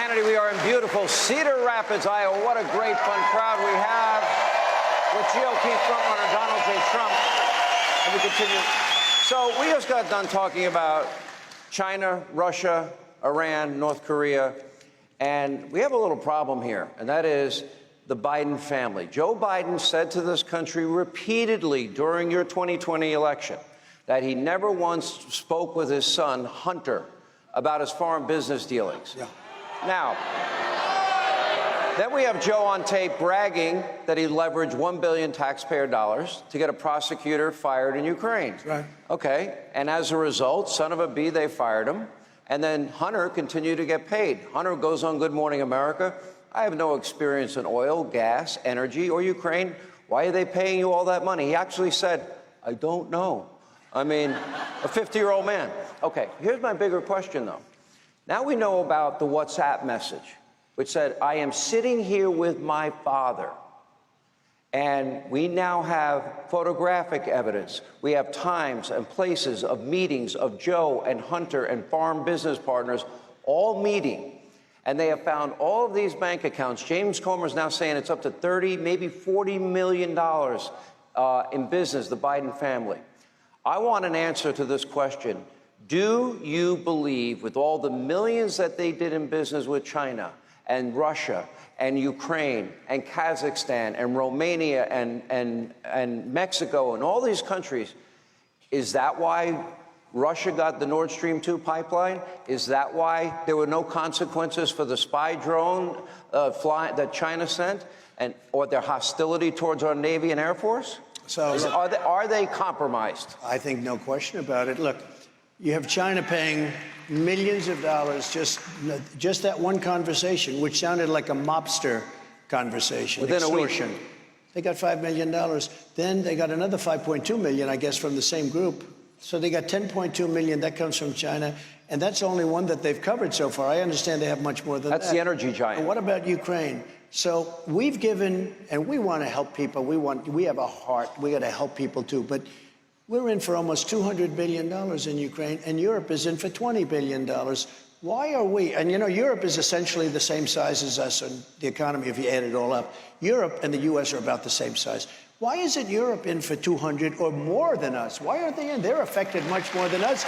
Hannity, we are in beautiful Cedar Rapids, Iowa. What a great, fun crowd we have with GOP frontrunner Donald J. Trump. And we continue. So we just got done talking about China, Russia, Iran, North Korea, and we have a little problem here, and that is the Biden family. Joe Biden said to this country repeatedly during your 2020 election that he never once spoke with his son, Hunter, about his foreign business dealings. Yeah. Now, then we have Joe on tape bragging that he leveraged $1 billion taxpayer dollars to get a prosecutor fired in Ukraine. Right. Okay, and as a result, son of a bee, they fired him. And then Hunter continued to get paid. Hunter goes on Good Morning America. I have no experience in oil, gas, energy, or Ukraine. Why are they paying you all that money? He actually said, I don't know. I mean, a 50-year-old man. Okay, here's my bigger question, though. Now we know about the WhatsApp message, which said, I am sitting here with my father. And we now have photographic evidence. We have times and places of meetings of Joe and Hunter and foreign business partners all meeting. And they have found all of these bank accounts. James Comer is now saying it's up to 30, maybe $40 million in business, the Biden family. I want an answer to this question. Do you believe, with all the millions that they did in business with China and Russia and Ukraine and Kazakhstan and Romania and Mexico and all these countries, is that why Russia got the Nord Stream 2 pipeline? Is that why there were no consequences for the spy drone that China sent, or their hostility towards our Navy and Air Force? So Are they compromised? I think no question about it. Look, you have China paying millions of dollars just that one conversation, which sounded like a mobster conversation. Within extortion. a week. They got $5 million. Then they got another $5.2 million, I guess, from the same group. So they got $10.2 million. That comes from China. And that's only one that they've covered so far. I understand they have much more than that. That's the energy giant. And what about Ukraine? So we've given, and we want to help people. We have a heart. We got to help people too. But we're in for almost $200 billion in Ukraine, and Europe is in for $20 billion. Why are we? And, you know, Europe is essentially the same size as us in the economy if you add it all up. Europe and the U.S. are about the same size. Why isn't Europe in for 200 or more than us? Why aren't they in? They're affected much more than us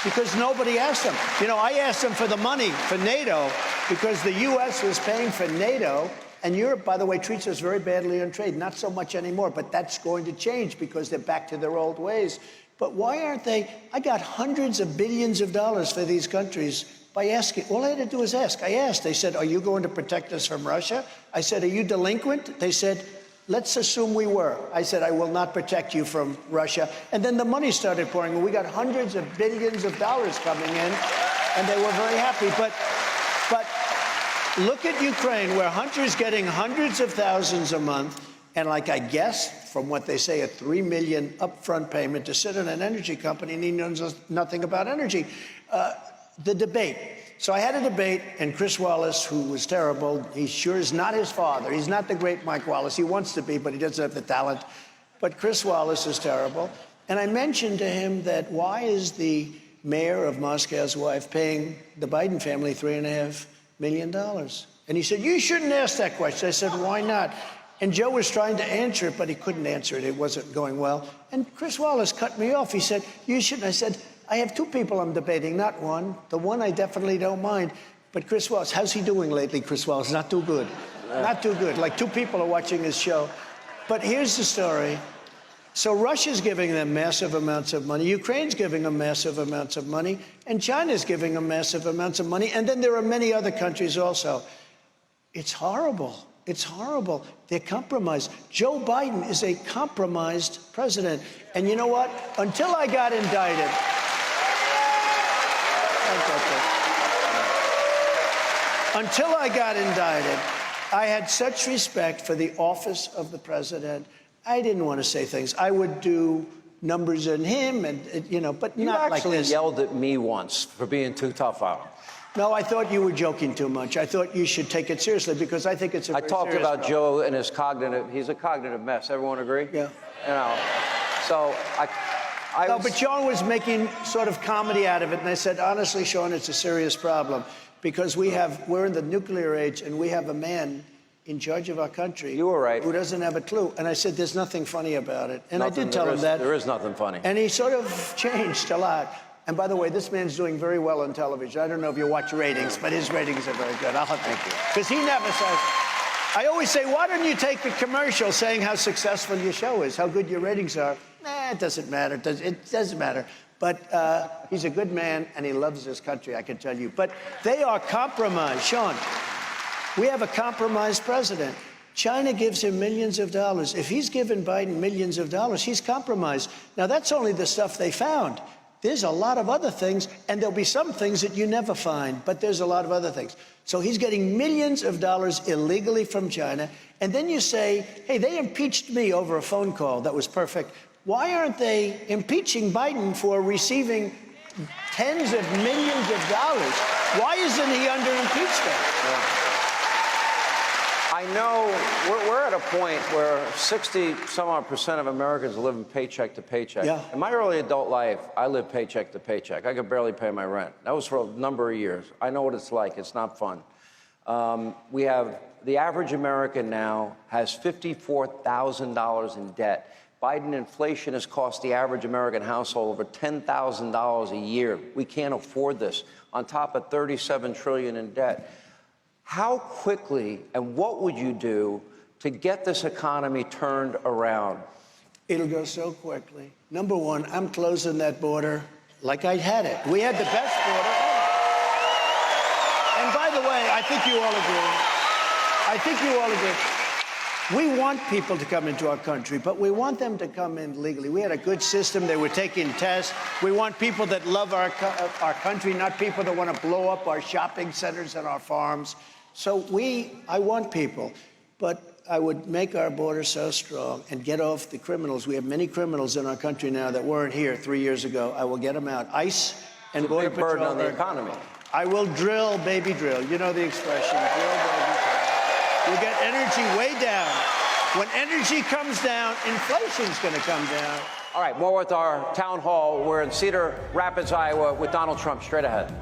because nobody asked them. You know, I asked them for the money for NATO because the U.S. was paying for NATO. And Europe, by the way, treats us very badly on trade. Not so much anymore, but that's going to change because they're back to their old ways. But why aren't they? I got hundreds of billions of dollars for these countries by asking. All I had to do was ask. I asked. They said, are you going to protect us from Russia? I said, are you delinquent? They said, let's assume we were. I said, I will not protect you from Russia. And then the money started pouring. And we got hundreds of billions of dollars coming in, and they were very happy. But look at Ukraine, where Hunter's getting hundreds of thousands a month, and like I guess, from what they say, a $3 million upfront payment to sit in an energy company, and he knows nothing about energy. The debate. So I had a debate, and Chris Wallace, who was terrible, he sure is not his father. He's not the great Mike Wallace. He wants to be, but he doesn't have the talent. But Chris Wallace is terrible. And I mentioned to him that why is the mayor of Moscow's wife paying the Biden family $3.5 million? And he said, you shouldn't ask that question. I said, why not? And Joe was trying to answer it, but he couldn't answer it. It wasn't going well. And Chris Wallace cut me off. He said, you shouldn't. I said, I have two people I'm debating, not one. The one I definitely don't mind. But Chris Wallace, how's he doing lately, Chris Wallace? Not too good. Not too good. Like two people are watching his show. But here's the story. So Russia's giving them massive amounts of money. Ukraine's giving them massive amounts of money. And China's giving them massive amounts of money. And then there are many other countries also. It's horrible. It's horrible. They're compromised. Joe Biden is a compromised president. And you know what? Until I got indicted, I had such respect for the office of the president. I didn't want to say things. I would do numbers on him, and you know, but not like this. You actually yelled at me once for being too tough on him. No, I thought you were joking too much. I thought you should take it seriously because I think it's a very I talked serious about problem. Joe and his cognitive. He's a cognitive mess. Everyone agree? Yeah. You know, so No, but Sean was making sort of comedy out of it, and I said, honestly, Sean, it's a serious problem because we're in the nuclear age, and we have a man in charge of our country. You were right. Who doesn't have a clue. And I said, there's nothing funny about it. And Nothing, I did tell him that. There is nothing funny. And he sort of changed a lot. And by the way, this man's doing very well on television. I don't know if you watch ratings, but his ratings are very good. I'll thank you. Because he never says, I always say, why don't you take a commercial saying how successful your show is, how good your ratings are? Nah, it doesn't matter. It doesn't matter. But he's a good man, and he loves this country, I can tell you. But they are compromised. Sean, we have a compromised president. China gives him millions of dollars. If he's given Biden millions of dollars, he's compromised. Now, that's only the stuff they found. There's a lot of other things, and there'll be some things that you never find, but there's a lot of other things. So he's getting millions of dollars illegally from China, and then you say, hey, they impeached me over a phone call that was perfect. Why aren't they impeaching Biden for receiving tens of millions of dollars? Why isn't he under impeachment? Yeah. I know we're at a point where 60-some-odd% of Americans are living paycheck to paycheck. Yeah. In my early adult life, I lived paycheck to paycheck. I could barely pay my rent. That was for a number of years. I know what it's like. It's not fun. We have the average American now has $54,000 in debt. Biden inflation has cost the average American household over $10,000 a year. We can't afford this, on top of $37 trillion in debt. How quickly and what would you do to get this economy turned around? It'll go so quickly. Number one, I'm closing that border like I had it. We had the best border ever. And by the way, I think you all agree. We want people to come into our country, but we want them to come in legally. We had a good system. They were taking tests. We want people that love our country, not people that want to blow up our shopping centers and our farms. So I want people, but I would make our border so strong and get off the criminals. We have many criminals in our country now that weren't here 3 years ago. I will get them out. ICE and Border Patrol. Burden on the economy. I will drill, baby drill. You know the expression, drill, baby drill. We'll get energy way down. When energy comes down, inflation's going to come down. All right, more with our town hall. We're in Cedar Rapids, Iowa, with Donald Trump straight ahead.